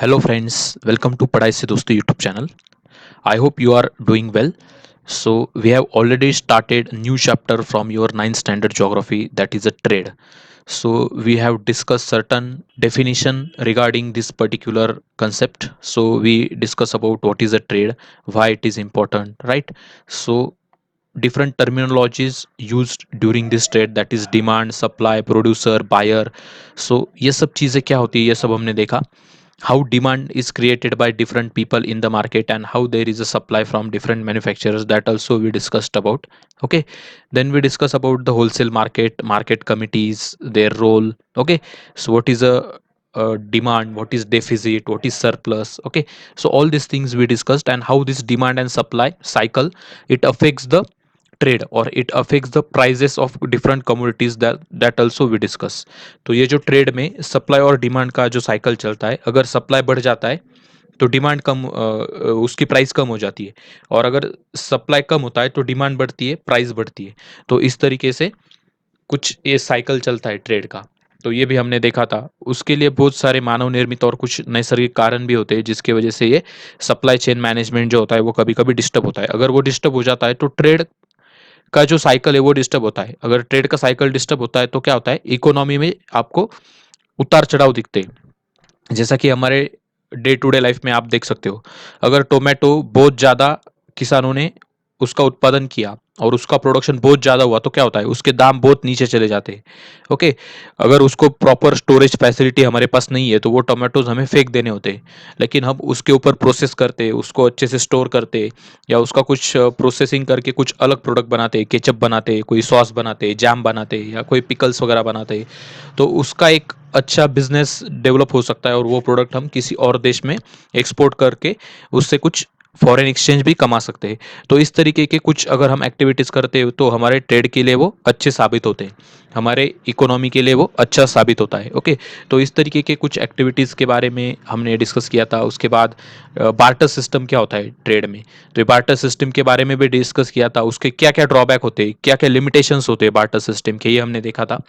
Hello friends, welcome to Padai Se Dosto YouTube channel. I hope you are doing well. So we have already started a new chapter from your ninth standard geography, that is a trade. So we have discussed certain definition regarding this particular concept. So we discuss about what is a trade, why it is important, right? So different terminologies used during this trade, that is demand, supply, producer, buyer. So ये सब चीज़ें क्या होती है, ये सब हमने देखा. How demand is created by different people in the market and how there is a supply from different manufacturers, that also we discussed about. Okay, then we discuss about the wholesale market committees, their role. Okay, so what is a demand, what is deficit, what is surplus. Okay, so all these things we discussed, and how this demand and supply cycle, it affects the trade और it affects the prices of different commodities, that also we discuss. तो ये जो trade में supply और demand का जो cycle चलता है, अगर सप्लाई बढ़ जाता है तो डिमांड कम, उसकी प्राइस कम हो जाती है. और अगर सप्लाई कम होता है तो डिमांड बढ़ती है, प्राइस बढ़ती है. तो इस तरीके से कुछ ये साइकिल चलता है ट्रेड का. तो ये भी हमने देखा था. उसके लिए बहुत सारे मानव निर्मित और कुछ नैसर्गिक कारण भी होते हैं, जिसकी वजह से ये सप्लाई चेन मैनेजमेंट जो होता है वो कभी कभी डिस्टर्ब होता है. अगर वो डिस्टर्ब हो जाता है तो ट्रेड का जो साइकिल है वो डिस्टर्ब होता है. अगर ट्रेड का साइकिल डिस्टर्ब होता है तो क्या होता है, इकोनॉमी में आपको उतार चढ़ाव दिखते हैं. जैसा कि हमारे डे टू डे लाइफ में आप देख सकते हो, अगर टोमेटो बहुत ज़्यादा किसानों ने उसका उत्पादन किया और उसका प्रोडक्शन बहुत ज़्यादा हुआ तो क्या होता है, उसके दाम बहुत नीचे चले जाते हैं. ओके, अगर उसको प्रॉपर स्टोरेज फैसिलिटी हमारे पास नहीं है तो वो टोमेटोज हमें फेंक देने होते हैं. लेकिन हम उसके ऊपर प्रोसेस करते, उसको अच्छे से स्टोर करते, या उसका कुछ प्रोसेसिंग करके कुछ अलग प्रोडक्ट बनाते, केचप बनाते, कोई सॉस बनाते, जैम बनाते, या कोई पिकल्स वगैरह बनाते, तो उसका एक अच्छा बिजनेस डेवलप हो सकता है और वो प्रोडक्ट हम किसी और देश में एक्सपोर्ट करके उससे कुछ फॉरेन एक्सचेंज भी कमा सकते हैं. तो इस तरीके के कुछ अगर हम एक्टिविटीज़ करते हो तो हमारे ट्रेड के लिए वो अच्छे साबित होते हैं, हमारे इकोनॉमी के लिए वो अच्छा साबित होता है. ओके, तो इस तरीके के कुछ एक्टिविटीज़ के बारे में हमने डिस्कस किया था. उसके बाद बार्टर सिस्टम क्या होता है ट्रेड में, तो ये बार्टर सिस्टम के बारे में भी डिस्कस किया था. उसके क्या क्या ड्रॉबैक होते हैं, क्या क्या लिमिटेशंस होते हैं बार्टर सिस्टम के, ये हमने देखा था.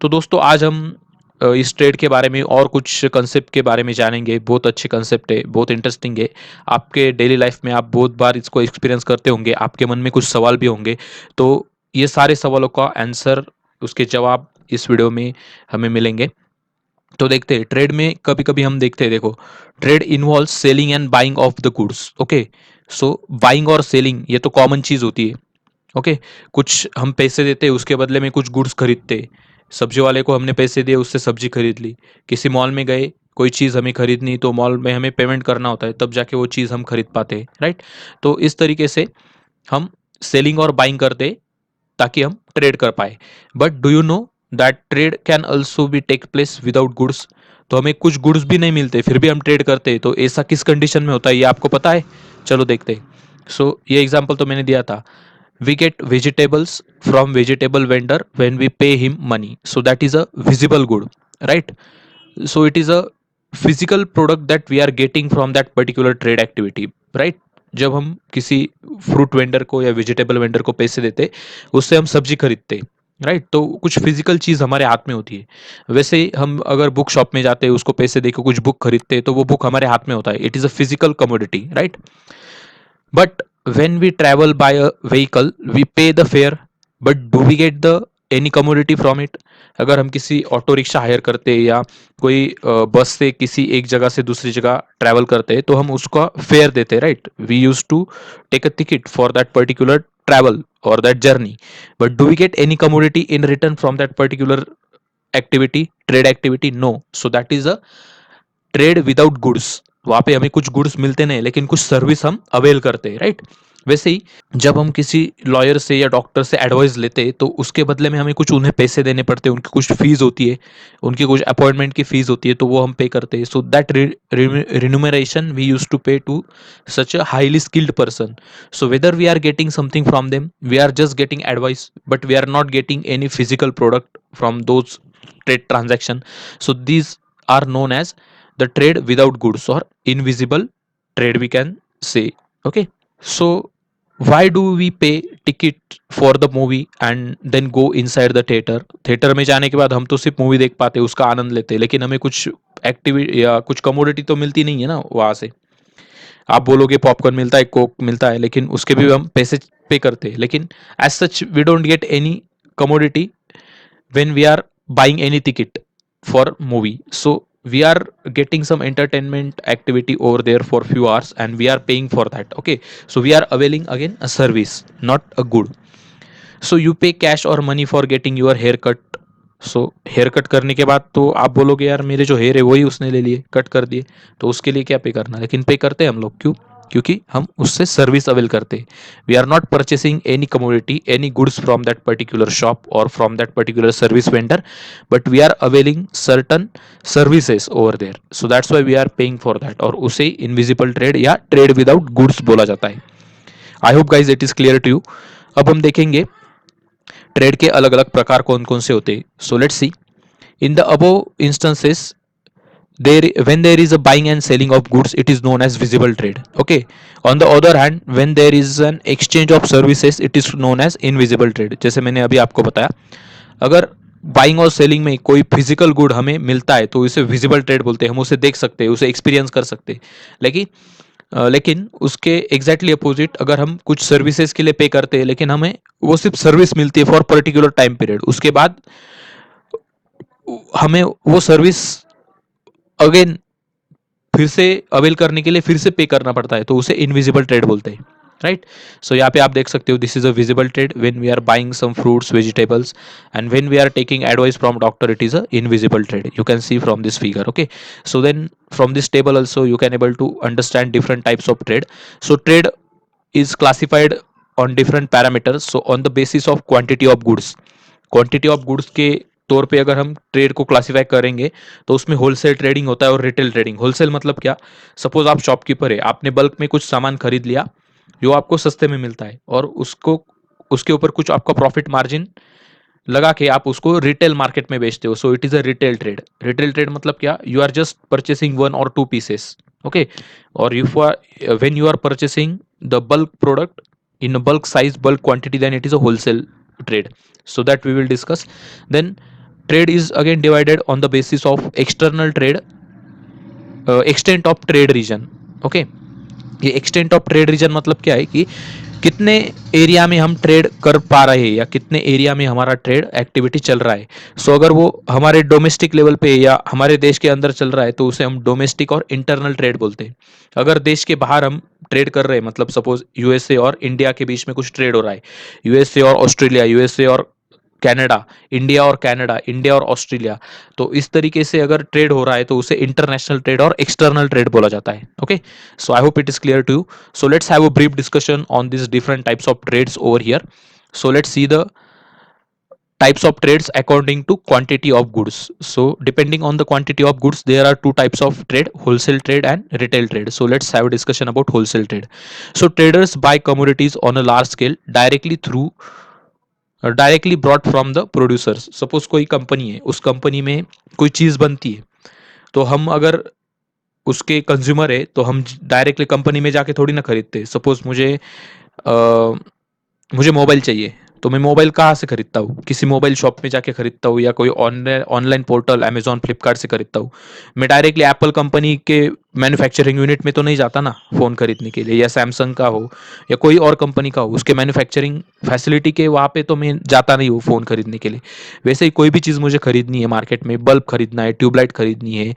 तो दोस्तों आज हम इस ट्रेड के बारे में और कुछ कंसेप्ट के बारे में जानेंगे. बहुत अच्छे कंसेप्ट है, बहुत इंटरेस्टिंग है. आपके डेली लाइफ में आप बहुत बार इसको एक्सपीरियंस करते होंगे, आपके मन में कुछ सवाल भी होंगे. तो ये सारे सवालों का आंसर, उसके जवाब इस वीडियो में हमें मिलेंगे. तो देखते हैं ट्रेड में कभी कभी हम देखते हैं, देखो, trade involve selling and buying of the goods. Okay, so buying और सेलिंग ये तो कॉमन चीज होती है. ओके, कुछ हम पैसे देते हैं, उसके बदले में कुछ गुड्स खरीदते. सब्जी वाले को हमने पैसे दिए, उससे सब्जी खरीद ली. किसी मॉल में गए, कोई चीज़ हमें खरीदनी, तो मॉल में हमें पेमेंट करना होता है, तब जाके वो चीज़ हम खरीद पाते हैं, राइट. तो इस तरीके से हम सेलिंग और बाइंग करते ताकि हम ट्रेड कर पाए. But do you know that trade can also be take place without goods. तो हमें कुछ गुड्स भी नहीं मिलते फिर भी हम ट्रेड करते, तो ऐसा किस कंडीशन में होता है ये आपको पता है? चलो देखते हैं. सो ये एग्जांपल तो मैंने दिया था. We get vegetables from vegetable vendor when we pay him money, so that is a visible good, right? So it is a physical product that we are getting from that particular trade activity, right? जब हम किसी fruit vendor को या vegetable vendor को पैसे देते, उससे हम सब्जी खरीदते, राइट. तो कुछ फिजिकल चीज हमारे हाथ में होती है. वैसे ही हम अगर बुक शॉप में जाते हैं, उसको पैसे देकर कुछ बुक खरीदते, तो वो बुक हमारे हाथ में होता है. It is a physical commodity, right. But when we travel by a vehicle, we pay the fare, but do we get the any commodity from it? अगर हम किसी ऑटो रिक्शा हायर करते हैं या कोई बस से किसी एक जगह से दूसरी जगह ट्रैवल करते हैं, तो हम उसका फेयर देते हैं, right. We use to take a ticket for that particular travel or that journey, but do we get any commodity in return from that particular activity, trade activity? No. So that is a trade without goods. वहां पे हमें कुछ goods मिलते नहीं, लेकिन कुछ service हम avail करते हैं, राइट. वैसे ही जब हम किसी लॉयर से या डॉक्टर से एडवाइस लेते हैं, तो उसके बदले में हमें कुछ उन्हें पैसे देने पड़ते हैं, उनकी कुछ फीस होती है, उनकी कुछ अपॉइंटमेंट की फीस होती है, तो वो हम पे करते हैं. So that remuneration we use to pay to such a highly skilled person. So whether we are getting something from them, we are just getting advice, but we are not getting any physical product from those trade transaction. So these are known as the trade without goods or invisible trade, we can say. Okay, so why do we pay ticket for the movie and then go inside the theatre? Theatre में जाने के बाद हम तो सिर्फ movie देख पाते, उसका आनंद लेते, लेकिन हमें कुछ एक्टिविटी या कुछ कमोडिटी तो मिलती नहीं है ना वहाँ से। आप बोलोगे पॉपकॉर्न मिलता है, कोक मिलता है, लेकिन उसके भी हम पैसे पे करते हैं, लेकिन as such we don't get any commodity when we are buying any ticket for movie. So we are getting some entertainment activity over there for few hours and we are paying for that. Okay, so we are availing again a service, not a good. So you pay cash or money for getting your hair cut. So here cut करने के बाद तो आप बोलोगे यार मेरे जो hair है वही उसने ले लिए, कट कर दिए, तो उसके लिए क्या पे करना, लेकिन पे करते हैं हम लोग, क्यों? क्योंकि हम उससे सर्विस अवेल करते हैं। We are not purchasing any commodity, any goods from that particular shop और from that particular service vendor, but we are availing certain services over there, so that's why we are paying for that, और उसे invisible trade या trade without goods बोला जाता है। I hope guys it is clear to you. अब हम देखेंगे trade के अलग अलग प्रकार कौन कौन से होते हैं। सो let's C, in the above instances, when there is a buying and selling of goods, it is known as visible trade. Okay. On the other hand, when there is an exchange of services, it is known as invisible trade. जैसे मैंने अभी आपको बताया, अगर buying और selling में कोई physical good हमें मिलता है तो इसे विजिबल ट्रेड बोलते हैं, हम उसे देख सकते हैं, उसे एक्सपीरियंस कर सकते हैं। लेकिन लेकिन उसके एग्जैक्टली अपोजिट, अगर हम कुछ सर्विसेज के लिए पे करते हैं लेकिन हमें वो सिर्फ सर्विस मिलती है फॉर पर्टिकुलर टाइम पीरियड, उसके बाद हमें वो सर्विस अगेन फिर से अवेल करने के लिए फिर से पे करना पड़ता है, तो उसे इनविजिबल ट्रेड बोलते हैं। राइट। सो यहाँ पे आप देख सकते हो, this is a visible trade when we are buying some fruits vegetables, and when we are taking advice from doctor, it is a invisible trade, you can see from this figure. Okay, so then from this table also you can able to understand different types of trade. So trade is classified on different parameters. So on the basis of quantity of goods, quantity of goods के तौर पे अगर हम trade को classify करेंगे तो उसमें wholesale trading होता है और रिटेल ट्रेडिंग। होलसेल मतलब क्या? सपोज आप शॉपकीपर है, आपने बल्क में कुछ सामान खरीद लिया जो आपको सस्ते में मिलता है, और उसको उसके ऊपर कुछ आपका प्रॉफिट मार्जिन लगा के आप उसको रिटेल मार्केट में बेचते हो, so it is a retail trade. Retail trade मतलब क्या? You are just purchasing one और टू पीसेस। ओके, और if when you are purchasing the bulk product in a bulk size, bulk quantity, then it is a wholesale trade. So that we will discuss. Then trade is again divided on the basis of external trade, extent of trade region. Okay, ये extent of trade reason मतलब क्या है कि कितने area में हम trade कर पा रहे हैं या कितने एरिया में हमारा ट्रेड एक्टिविटी चल रहा है। सो अगर वो हमारे डोमेस्टिक लेवल पे या हमारे देश के अंदर चल रहा है तो उसे हम डोमेस्टिक और इंटरनल ट्रेड बोलते हैं। अगर देश के बाहर हम ट्रेड कर रहे हैं, मतलब सपोज यूएसए और इंडिया के बीच में कुछ ट्रेड हो रहा है, यूएसए और ऑस्ट्रेलिया, यूएसए और कनाडा, इंडिया और कनाडा, इंडिया और ऑस्ट्रेलिया, तो इस तरीके से अगर ट्रेड हो रहा है तो उसे इंटरनेशनल ट्रेड और एक्सटर्नल ट्रेड बोला जाता है। Okay, so I hope it is clear to you. So let's have a brief discussion on this different types of trades over here. So let's see the types of trades according to quantity of goods. So depending on the quantity of goods, there are two types of trade: wholesale trade and retail trade. So let's have a discussion about wholesale trade. So traders buy commodities on a large scale directly through directly brought from the producers. Suppose कोई company है, उस company में कोई चीज़ बनती है, तो हम अगर उसके कंज्यूमर है तो हम डायरेक्टली कंपनी में जाके थोड़ी ना खरीदते। सपोज मुझे मोबाइल चाहिए, तो मैं मोबाइल कहाँ से खरीदता हूँ? किसी मोबाइल शॉप में जाके खरीदता हूँ या कोई online online portal Amazon Flipkart से खरीदता हूँ। मैं डायरेक्टली एप्पल कंपनी के मैन्युफैक्चरिंग यूनिट में तो नहीं जाता ना फ़ोन खरीदने के लिए, या सैमसंग का हो या कोई और कंपनी का हो, उसके मैन्युफैक्चरिंग फैसिलिटी के वहाँ पे तो मैं जाता नहीं हूँ फ़ोन खरीदने के लिए। वैसे ही कोई भी चीज़ मुझे खरीदनी है मार्केट में, बल्ब खरीदना है, ट्यूबलाइट खरीदनी है,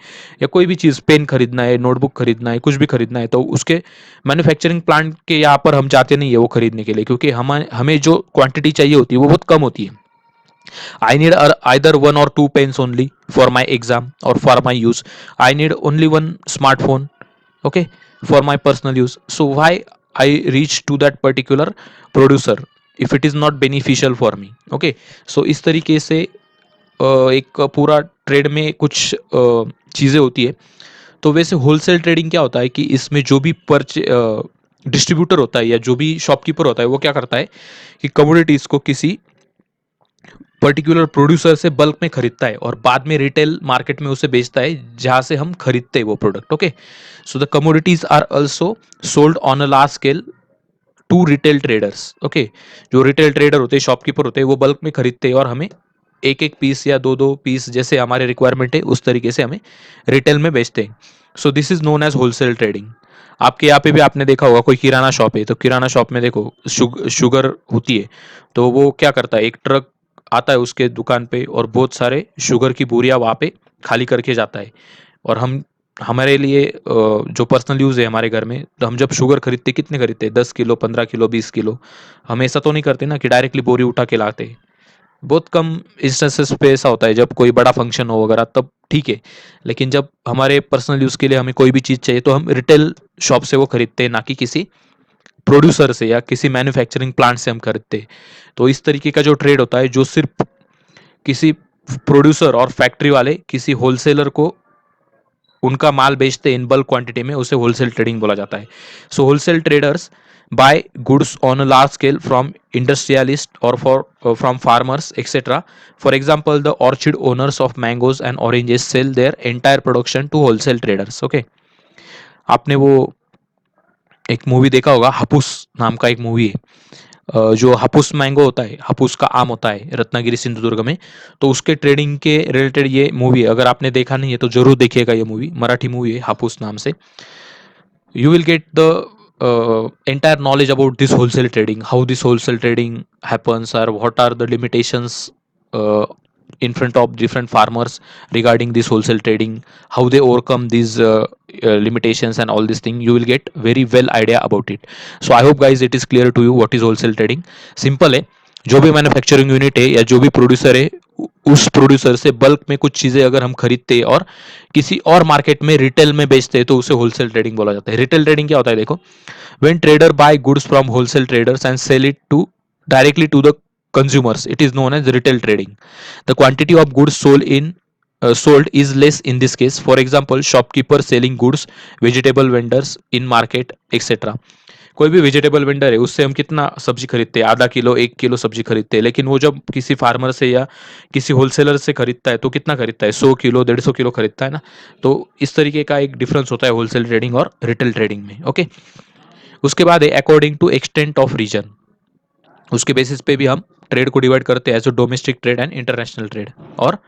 या कोई भी चीज़, पेन खरीदना है, नोटबुक खरीदना है, कुछ भी खरीदना है, तो उसके मैन्युफैक्चरिंग प्लांट के यहाँ पर हम जाते नहीं है वो खरीदने के लिए, क्योंकि हमें जो क्वांटिटी चाहिए होती है वो बहुत कम होती है। I need either one or two pens only for my exam or for my use. I need only one smartphone, okay, for my personal use. So why I reach to that particular producer if it is not beneficial for me? Okay, so इस तरीके से एक पूरा trade में कुछ चीज़ें होती है। तो वैसे होलसेल ट्रेडिंग क्या होता है कि इसमें जो भी डिस्ट्रीब्यूटर होता है या जो भी शॉपकीपर होता है वो क्या करता है कि कमोडिटीज को किसी पर्टिकुलर प्रोड्यूसर से बल्क में खरीदता है और बाद में रिटेल मार्केट में उसे बेचता है जहां से हम खरीदते हैं वो product. Okay, so the commodities are also sold on a large scale to retail traders. Okay, जो रिटेल ट्रेडर होते हैं, शॉपकीपर होते हैं, वो बल्क में खरीदते हैं और हमें एक एक पीस या दो दो पीस जैसे हमारे रिक्वायरमेंट है उस तरीके से हमें रिटेल में बेचते हैं। So this is known as wholesale trading. आपके यहाँ पे भी आपने देखा होगा, कोई किराना शॉप है तो किराना शॉप में देखो शुगर होती है, तो वो क्या करता है, एक ट्रक आता है उसके दुकान पे और बहुत सारे शुगर की बोरियां वहाँ पे खाली करके जाता है। और हम हमारे लिए जो पर्सनल यूज़ है हमारे घर में, तो हम जब शुगर खरीदते कितने खरीदते हैं, 10 किलो, 15 किलो, 20 किलो। हम ऐसा तो नहीं करते ना कि डायरेक्टली बोरी उठा के लाते हैं। बहुत कम इंस्टेंसेस पे ऐसा होता है, जब कोई बड़ा फंक्शन हो वगैरह तब ठीक है। लेकिन जब हमारे पर्सनल यूज़ के लिए हमें कोई भी चीज़ चाहिए तो हम रिटेल शॉप से वो खरीदते हैं, ना कि किसी प्रोड्यूसर से या किसी मैन्युफैक्चरिंग प्लांट से हम खरीदते हैं। तो इस तरीके का जो ट्रेड होता है, जो सिर्फ किसी प्रोड्यूसर और फैक्ट्री वाले किसी होलसेलर को उनका माल बेचते हैं इन बल्क क्वांटिटी में, उसे होलसेल ट्रेडिंग बोला जाता है। So wholesale traders buy goods on a large scale from industrialists or from farmers, etc. For example, the orchard owners of mangoes and oranges sell their entire production to wholesale traders. Okay, आपने वो एक movie देखा होगा, हापुस नाम का एक movie है। जो हापुस मैंगो होता है, हापुस का आम होता है रत्नागिरी सिंधुदुर्ग में, तो उसके ट्रेडिंग के रिलेटेड ये मूवी है। अगर आपने देखा नहीं है तो जरूर देखिएगा, ये मूवी मराठी मूवी है हापुस नाम से। You will get the entire knowledge about this wholesale trading, how this wholesale trading happens, or what are the limitations in front of different farmers regarding this wholesale trading, how they overcome these limitations and all these things. You will get very well idea about it. So I hope guys it is clear to you what is wholesale trading. Simple है, जो भी manufacturing unit है या जो भी producer है, उस producer से बल्क में कुछ चीजें अगर हम खरीदते हैं और किसी और मार्केट में रिटेल में बेचते हैं तो उसे होलसेल ट्रेडिंग बोला जाता है। रिटेल ट्रेडिंग क्या होता है, देखो, when trader buy goods from wholesale traders and sell it to directly to the consumers, it is known as retail trading. The quantity of goods sold is less in this case. For example, shopkeeper selling goods, vegetable vendors in market, etc. कोई भी vegetable vendor है उससे हम कितना सब्जी खरीदते हैं, आधा किलो 1 किलो सब्जी खरीदते हैं। लेकिन वो जब किसी फार्मर से या किसी होलसेलर से खरीदता है तो कितना खरीदता है, 100 किलो 150 किलो खरीदता है ना। तो इस तरीके का एक डिफरेंस होता है होलसेल ट्रेडिंग और रिटेल ट्रेडिंग में। ओके, उसके बाद है according to extent of region. उसके बेसिस पे भी हम ट्रेड को डिवाइड करते हैं as domestic trade and international trade, और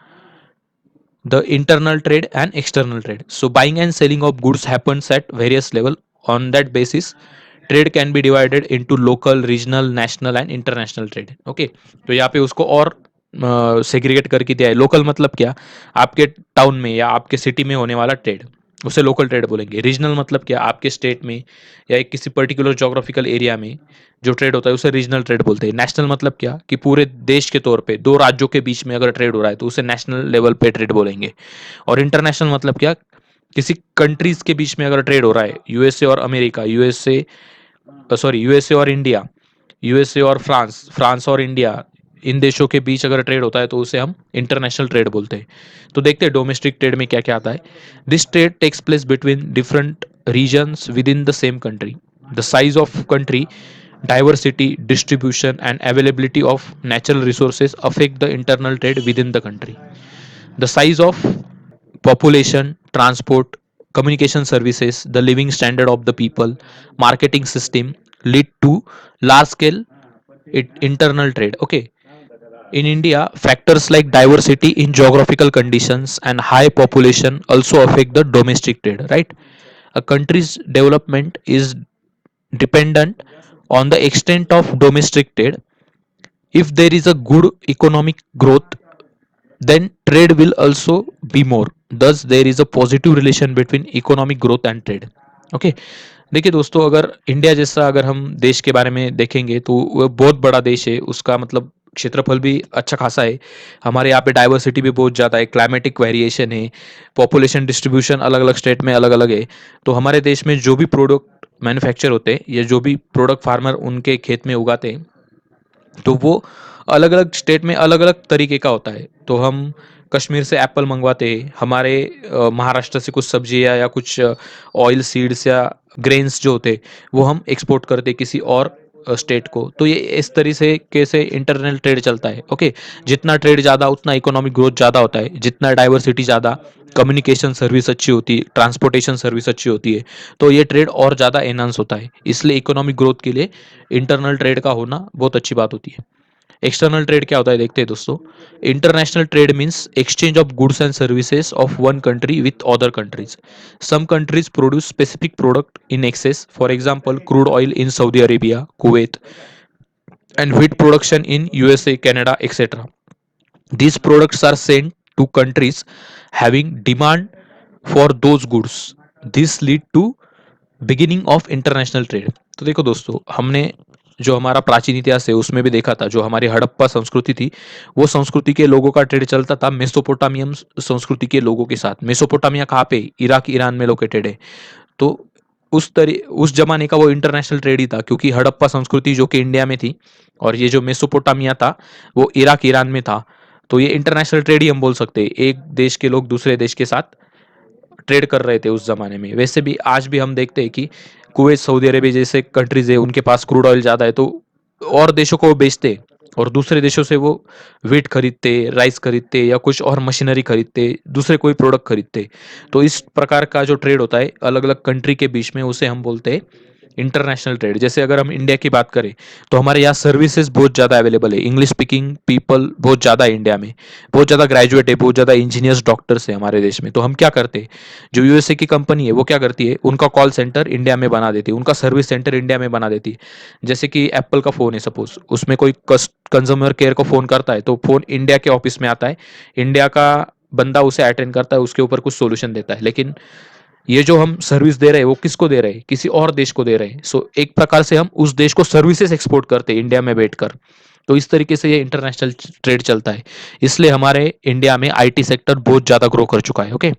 the internal trade and external trade. So buying and selling of goods happens at various level. On that basis, trade can be divided into local, regional, national and international trade. Okay, तो यहाँ पे उसको और segregate करके दिया है। Local मतलब क्या, आपके टाउन में या आपके सिटी में होने वाला ट्रेड, उसे लोकल ट्रेड बोलेंगे। रीजनल मतलब क्या, आपके स्टेट में या एक किसी पर्टिकुलर जोग्राफिकल एरिया में जो ट्रेड होता है उसे रीजनल ट्रेड बोलते हैं। नेशनल मतलब क्या, कि पूरे देश के तौर पे दो राज्यों के बीच में अगर ट्रेड हो रहा है तो उसे नेशनल लेवल पे ट्रेड बोलेंगे। और इंटरनेशनल मतलब क्या, किसी कंट्रीज के बीच में अगर ट्रेड हो रहा है, यूएसए और अमेरिका, यूएसए और इंडिया, यूएसए और फ्रांस, फ्रांस और इंडिया, इन देशों के बीच अगर ट्रेड होता है तो उसे हम इंटरनेशनल ट्रेड बोलते हैं। तो देखते हैं डोमेस्टिक ट्रेड में क्या क्या आता है। This trade takes place between different regions within the same country. The size of country, diversity, distribution and availability of natural resources affect the internal trade within the country. The size of population, transport, communication services, the living standard of the people, marketing system lead to large scale internal trade. Okay, in India, factors like diversity in geographical conditions and high population also affect the domestic trade, right? A country's development is dependent on the extent of domestic trade. If there is a good economic growth, then trade will also be more. Thus, there is a positive relation between economic growth and trade. Okay, देखिए दोस्तों, अगर India जैसा अगर हम देश के बारे में देखेंगे तो वह बहुत बड़ा देश है, उसका मतलब क्षेत्रफल भी अच्छा खासा है। हमारे यहाँ पे डाइवर्सिटी भी बहुत ज़्यादा है, क्लाइमेटिक वेरिएशन है, पॉपुलेशन डिस्ट्रीब्यूशन अलग अलग स्टेट में अलग अलग है। तो हमारे देश में जो भी प्रोडक्ट मैन्युफैक्चर होते हैं या जो भी प्रोडक्ट फार्मर उनके खेत में उगाते हैं, तो वो अलग अलग स्टेट में अलग अलग तरीके का होता है। तो हम कश्मीर से एप्पल मंगवाते हैं, हमारे महाराष्ट्र से कुछ सब्जियाँ या कुछ ऑयल सीड्स या ग्रेन्स जो होते हैं वो हम एक्सपोर्ट करते किसी और स्टेट को। तो ये इस तरीके से कैसे इंटरनल ट्रेड चलता है। ओके, जितना ट्रेड ज़्यादा उतना इकोनॉमिक ग्रोथ ज़्यादा होता है, जितना डाइवर्सिटी ज़्यादा, कम्युनिकेशन सर्विस अच्छी होती है, ट्रांसपोर्टेशन सर्विस अच्छी होती है, तो ये ट्रेड और ज़्यादा एनहांस होता है। इसलिए इकोनॉमिक ग्रोथ के लिए इंटरनल ट्रेड का होना बहुत अच्छी बात होती है। एक्सटर्नल ट्रेड क्या होता है देखते हैं दोस्तों। International trade means exchange of goods and services of one country with other countries. Some countries produce specific product in excess, for example crude oil in Saudi Arabia, Kuwait, and wheat production in USA, Canada, etc. These products are sent to countries having demand for those goods. This lead to beginning of international trade. तो देखो दोस्तों, हमने जो हमारा प्राचीन इतिहास है उसमें भी देखा था, जो हमारी हड़प्पा संस्कृति थी, वो संस्कृति के लोगों का ट्रेड चलता था मेसोपोटामियम संस्कृति के लोगों के साथ। मेसोपोटामिया कहाँ पे? इराक ईरान में लोकेटेड है। तो उस जमाने का वो इंटरनेशनल ट्रेड ही था, क्योंकि हड़प्पा संस्कृति जो कि इंडिया में थी और ये जो मेसोपोटामिया था वो इराक ईरान में था। तो ये इंटरनेशनल ट्रेड ही हम बोल सकते हैं, एक देश के लोग दूसरे देश के साथ ट्रेड कर रहे थे उस जमाने में। वैसे भी आज भी हम देखते हैं कि कुवैत, सऊदी अरेबिया जैसे कंट्रीज है, उनके पास क्रूड ऑयल ज़्यादा है, तो और देशों को वो बेचते, और दूसरे देशों से वो वीट खरीदते, राइस खरीदते, या कुछ और मशीनरी खरीदते, दूसरे कोई प्रोडक्ट खरीदते। तो इस प्रकार का जो ट्रेड होता है अलग अलग कंट्री के बीच में, उसे हम बोलते हैं इंटरनेशनल ट्रेड। जैसे अगर हम इंडिया की बात करें तो हमारे यहाँ सर्विसेज बहुत ज़्यादा अवेलेबल है, इंग्लिश स्पीकिंग पीपल बहुत ज़्यादा है इंडिया में, बहुत ज़्यादा ग्रेजुएट है, बहुत ज़्यादा इंजीनियर्स, डॉक्टर्स है हमारे देश में। तो हम क्या करते हैं, जो यूएसए की कंपनी है वो क्या करती है, उनका कॉल सेंटर इंडिया में बना देती है, उनका सर्विस सेंटर इंडिया में बना देती है। जैसे कि एप्पल का फ़ोन है सपोज, उसमें कोई कंज्यूमर केयर को फ़ोन करता है तो फ़ोन इंडिया के ऑफिस में आता है, इंडिया का बंदा उसे अटेंड करता है, उसके ऊपर कुछ सोल्यूशन देता है। लेकिन ये जो हम सर्विस दे रहे हैं वो किसको दे रहे हैं? किसी और देश को दे रहे हैं। सो एक प्रकार से हम उस देश को सर्विसेज एक्सपोर्ट करते हैं इंडिया में बैठकर। तो इस तरीके से ये इंटरनेशनल ट्रेड चलता है। इसलिए हमारे इंडिया में आईटी सेक्टर बहुत ज्यादा ग्रो कर चुका है। Okay,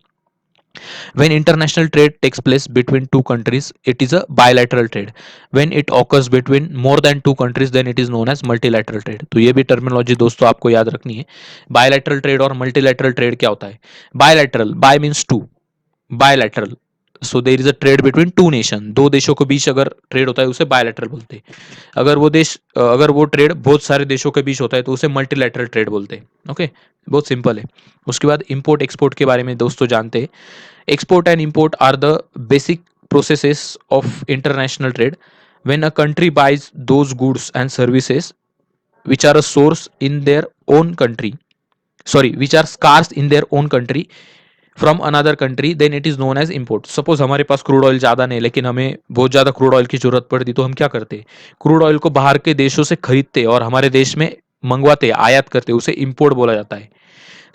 when international trade takes place between two countries, it is a bilateral trade. When it occurs between more than two countries, then it is known as multilateral trade. तो ये भी terminology दोस्तों आपको याद रखनी है। बायलैटरल ट्रेड और multilateral trade क्या होता है? Bilateral, bi means two, bilateral, so there is a trade between two nation, दो देशों के बीच अगर ट्रेड होता है उसे बायलैटरल बोलते हैं। अगर वो ट्रेड बहुत सारे देशों के बीच होता है तो उसे मल्टीलैटरल ट्रेड बोलते हैं। ओके, बहुत सिंपल है। उसके बाद इंपोर्ट एक्सपोर्ट के बारे में दोस्तों जानते हैं। Export and import are the basic processes of international trade. When a country buys those goods and services which are a source in their own country, which are scarce in their own country from another country, then it is known as import. Suppose हमारे पास crude oil ज़्यादा नहीं, लेकिन हमें बहुत ज़्यादा crude oil की जरूरत पड़ती, तो हम क्या करते? क्रूड ऑयल को बाहर के देशों से खरीदते और हमारे देश में मंगवाते, आयात करते, उसे इम्पोर्ट बोला जाता है।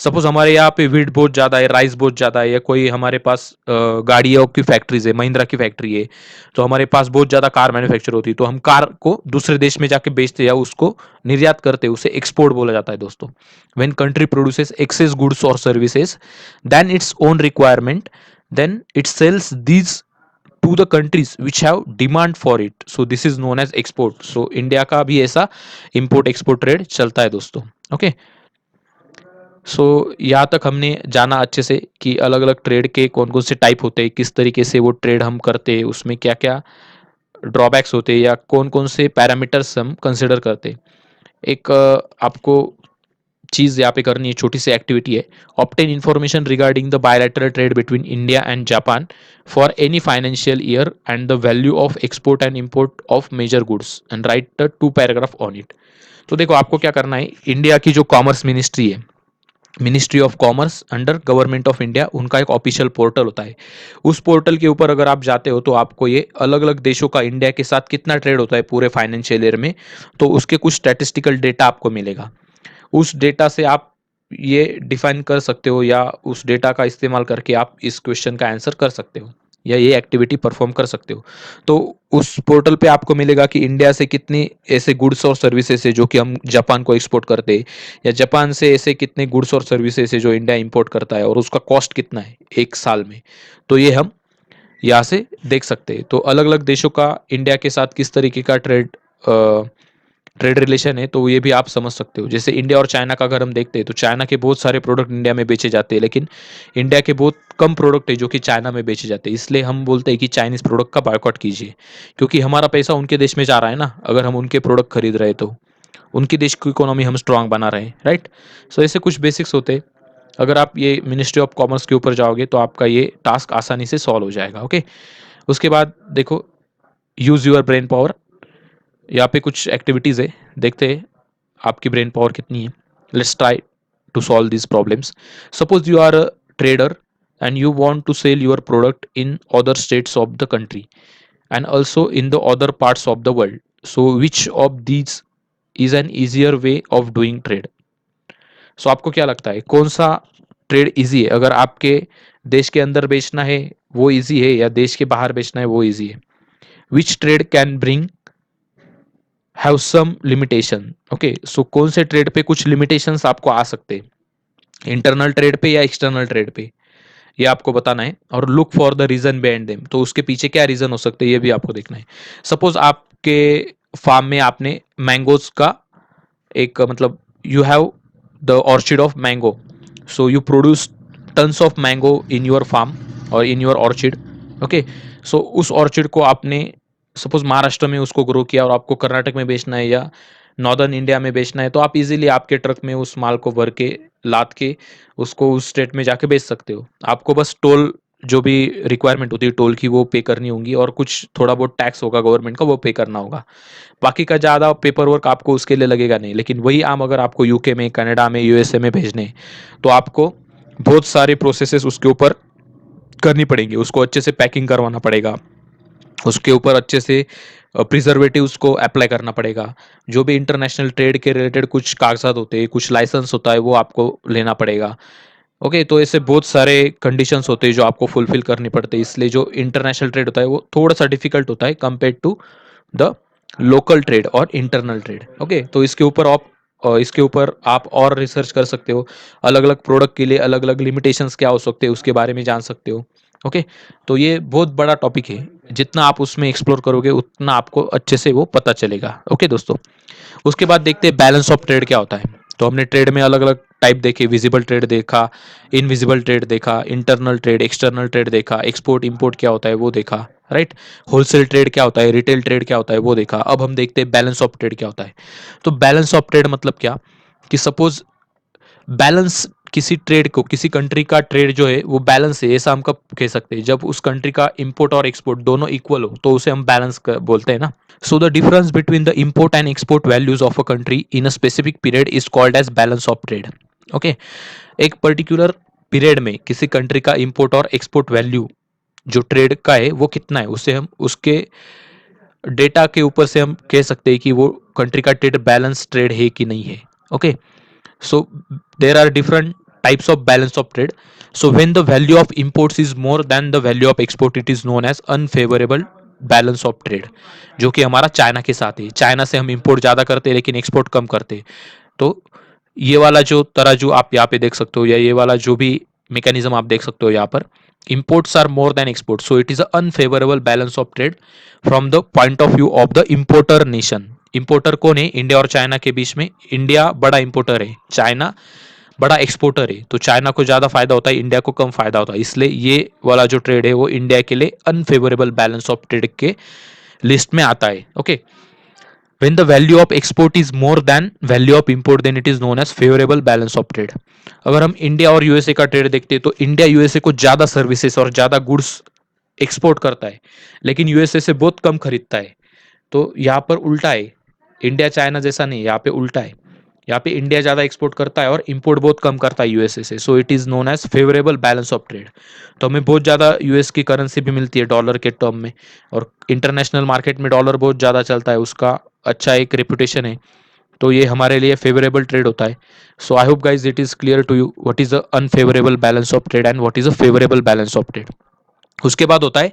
सपोज हमारे यहाँ पे वीट बहुत ज़्यादा है, राइस बहुत ज़्यादा है, या कोई हमारे पास गाड़ियों की फैक्ट्रीज है, महिंद्रा की फैक्ट्री है, तो हमारे पास बहुत ज़्यादा कार मैन्युफैक्चर होती है, तो हम कार को दूसरे देश में जाके बेचते या उसको निर्यात करते, उसे एक्सपोर्ट बोला जाता है दोस्तों। When country produces excess goods और services then its own requirement, then it sells these to the countries which have demand for it, so this is known as export. So India का भी ऐसा import export trade चलता है दोस्तों। Okay, सो यहाँ तक हमने जाना अच्छे से कि अलग अलग ट्रेड के कौन कौन से टाइप होते हैं, किस तरीके से वो ट्रेड हम करते हैं, उसमें क्या क्या ड्रॉबैक्स होते हैं, या कौन कौन से पैरामीटर्स हम कंसिडर करते हैं। एक आपको चीज़ यहाँ पे करनी है, छोटी सी एक्टिविटी है। Obtain information regarding the bilateral trade between India and Japan for any financial year and the value of export and import of major goods and write the 2 paragraph on it. तो देखो आपको क्या करना है, India की जो commerce ministry है, ministry of commerce under government of India, उनका एक ऑफिशियल पोर्टल होता है। उस पोर्टल के ऊपर अगर आप जाते हो तो आपको ये अलग अलग देशों का इंडिया के साथ कितना ट्रेड होता है पूरे फाइनेंशियल ईयर में, तो उसके कुछ स्टैटिस्टिकल डेटा आपको मिलेगा। उस डेटा से आप ये डिफाइन कर सकते हो, या उस डेटा का इस्तेमाल करके आप इस क्वेश्चन का आंसर कर सकते हो, या ये एक्टिविटी परफॉर्म कर सकते हो। तो उस पोर्टल पे आपको मिलेगा कि इंडिया से कितनी ऐसे गुड्स और सर्विसेज है जो कि हम जापान को एक्सपोर्ट करते हैं, या जापान से ऐसे कितने गुड्स और सर्विसेज है जो इंडिया इंपोर्ट करता है, और उसका कॉस्ट कितना है एक साल में। तो ये हम यहाँ से देख सकते हैं। तो अलग अलग देशों का इंडिया के साथ किस तरीके का ट्रेड ट्रेड रिलेशन है, तो ये भी आप समझ सकते हो। जैसे इंडिया और चाइना का अगर हम देखते हैं तो चाइना के बहुत सारे प्रोडक्ट इंडिया में बेचे जाते हैं, लेकिन इंडिया के बहुत कम प्रोडक्ट है जो कि चाइना में बेचे जाते हैं। इसलिए हम बोलते हैं कि चाइनीज प्रोडक्ट का बायकॉट कीजिए, क्योंकि हमारा पैसा उनके देश में जा रहा है ना, अगर हम उनके प्रोडक्ट खरीद रहे हैं तो उनकी देश की इकोनॉमी हम स्ट्रांग बना रहे हैं, राइट। सो ऐसे कुछ बेसिक्स होते हैं। अगर आप ये मिनिस्ट्री ऑफ कॉमर्स के ऊपर जाओगे तो आपका ये टास्क आसानी से सॉल्व हो जाएगा, ओके। उसके बाद देखो, यूज योर ब्रेन पावर। यहाँ पे कुछ एक्टिविटीज़ है, देखते हैं आपकी ब्रेन पावर कितनी है। Let's try to solve these problems. Suppose you are a trader and you want to sell your product in other states of the country and also in the other parts of the world. So which of these is an easier way of doing trade? So आपको क्या लगता है कौन सा trade easy है? अगर आपके देश के अंदर बेचना है वो इजी है, या देश के बाहर बेचना है वो इजी है? Which trade can bring have some limitation? Okay, so कौन से ट्रेड पे कुछ लिमिटेशंस आपको आ सकते हैं, इंटरनल ट्रेड पे या एक्सटर्नल ट्रेड पे, ये आपको बताना है। और look for the reason behind them, तो उसके पीछे क्या रीजन हो सकते हैं ये भी आपको देखना है। सपोज आपके फार्म में आपने मैंगोज का एक मतलब you have the orchard of mango, so you produce tons of mango in your farm और in your orchard, okay. So उस ऑर्चिड को आपने सपोज महाराष्ट्र में उसको ग्रो किया और आपको कर्नाटक में बेचना है या नॉर्दर्न इंडिया में बेचना है, तो आप इजीली आपके ट्रक में उस माल को भर के लाद के उसको उस स्टेट में जाके बेच सकते हो। आपको बस टोल जो भी रिक्वायरमेंट होती है टोल की वो पे करनी होगी, और कुछ थोड़ा बहुत टैक्स होगा गवर्नमेंट का वो पे करना होगा। बाकी का ज़्यादा पेपर वर्क आपको उसके लिए लगेगा नहीं। लेकिन वही आम अगर आपको यूके में, कनाडा में, यूएसए में भेजने हैं, तो आपको बहुत सारे प्रोसेसेस उसके ऊपर करनी पड़ेंगी। उसको अच्छे से पैकिंग करवाना पड़ेगा, उसके ऊपर अच्छे से प्रिजर्वेटिव्स को अप्लाई करना पड़ेगा। जो भी इंटरनेशनल ट्रेड के रिलेटेड कुछ कागजात होते हैं, कुछ लाइसेंस होता है, वो आपको लेना पड़ेगा, ओके। तो ऐसे बहुत सारे कंडीशंस होते हैं जो आपको फुलफिल करनी पड़ते हैं। इसलिए जो इंटरनेशनल ट्रेड होता है वो थोड़ा सा डिफिकल्ट होता है compare to the local trade और इंटरनल ट्रेड, ओके। तो इसके ऊपर आप और रिसर्च कर सकते हो। अलग अलग प्रोडक्ट के लिए अलग अलग लिमिटेशंस क्या हो सकते हैं उसके बारे में जान सकते हो, ओके। तो ये बहुत बड़ा टॉपिक है, जितना आप उसमें एक्सप्लोर करोगे उतना आपको अच्छे से वो पता चलेगा, ओके दोस्तों। उसके बाद देखते हैं बैलेंस ऑफ ट्रेड क्या होता है। तो हमने ट्रेड में अलग अलग टाइप देखे, विजिबल ट्रेड देखा, इनविजिबल ट्रेड देखा, इंटरनल ट्रेड, एक्सटर्नल ट्रेड देखा, एक्सपोर्ट इंपोर्ट क्या होता है वो देखा, राइट। होलसेल ट्रेड क्या होता है, रिटेल ट्रेड क्या होता है वो देखा। अब हम देखते हैं बैलेंस ऑफ ट्रेड क्या होता है। तो बैलेंस ऑफ ट्रेड मतलब क्या, कि सपोज बैलेंस किसी ट्रेड को, किसी कंट्री का ट्रेड जो है वो बैलेंस है, ऐसा हम कब कह सकते हैं, जब उस कंट्री का इंपोर्ट और एक्सपोर्ट दोनों इक्वल हो तो उसे हम बैलेंस बोलते हैं ना। So the difference between the import and export values of a country in a specific period is called as balance of trade. Okay, एक पर्टिकुलर पीरियड में किसी कंट्री का इंपोर्ट और एक्सपोर्ट वैल्यू जो ट्रेड का है वो कितना है, उससे हम उसके डेटा के ऊपर से हम कह सकते हैं कि वो कंट्री का ट्रेड बैलेंस ट्रेड है कि नहीं है, okay. So there are different types of balance of trade. So when the value of imports is more than the value of export, it is known as unfavorable balance of trade, जो कि हमारा China के साथ है। China से हम import ज़्यादा करते हैं लेकिन एक्सपोर्ट कम करते हैं। तो ये वाला जो तराजू आप यहाँ पे देख सकते हो, या ये वाला जो भी मैकेनिज्म आप देख सकते हो यहाँ पर, imports are more than exports, so it is an unfavorable balance of trade from the point of view of the importer nation. Importer कौन है इंडिया और चाइना के बीच में? इंडिया बड़ा इंपोर्टर है, चाइना बड़ा एक्सपोर्टर है। तो चाइना को ज़्यादा फायदा होता है, इंडिया को कम फायदा होता है। इसलिए ये वाला जो ट्रेड है वो इंडिया के लिए अनफेवरेबल बैलेंस ऑफ ट्रेड के लिस्ट में आता है, okay. When the value of export is more than value of import, then it is known as favorable balance of trade. अगर हम इंडिया और यूएसए का ट्रेड देखते हैं तो इंडिया यूएसए को ज़्यादा सर्विसेज और ज़्यादा गुड्स एक्सपोर्ट करता है, लेकिन यूएसए से बहुत कम खरीदता है। तो यहाँ पर उल्टा है, इंडिया चाइना जैसा नहीं, यहाँ पे उल्टा है। यहाँ पे इंडिया ज़्यादा एक्सपोर्ट करता है और इंपोर्ट बहुत कम करता है यूएसए से। So it is known as favourable balance of trade. तो हमें बहुत ज़्यादा यूएस की करेंसी भी मिलती है डॉलर के टर्म में, और इंटरनेशनल मार्केट में डॉलर बहुत ज़्यादा चलता है, उसका अच्छा एक रेपुटेशन है। तो ये हमारे लिए फेवरेबल ट्रेड होता है। So I hope guys it is clear to you what is the unfavourable balance of trade and what is a favourable balance of trade. उसके बाद होता है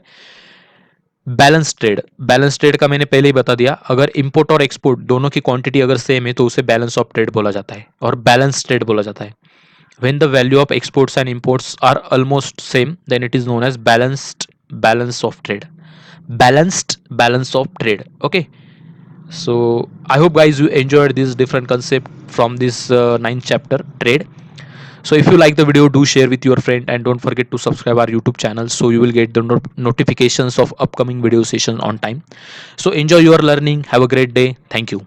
बैलेंस ट्रेड। बैलेंस ट्रेड का मैंने पहले ही बता दिया, अगर इंपोर्ट और एक्सपोर्ट दोनों की क्वांटिटी अगर सेम है तो उसे बैलेंस ऑफ ट्रेड बोला जाता है और बैलेंस ट्रेड बोला जाता है। When the value of exports and imports are almost same then it is known as balanced balance of trade. Balanced balance of trade, okay. So I hope guys you enjoyed this different concept from this ninth chapter, trade. So if you like the video, do share with your friend and don't forget to subscribe our YouTube channel so you will get the notifications of upcoming video session on time. So enjoy your learning. Have a great day. Thank you.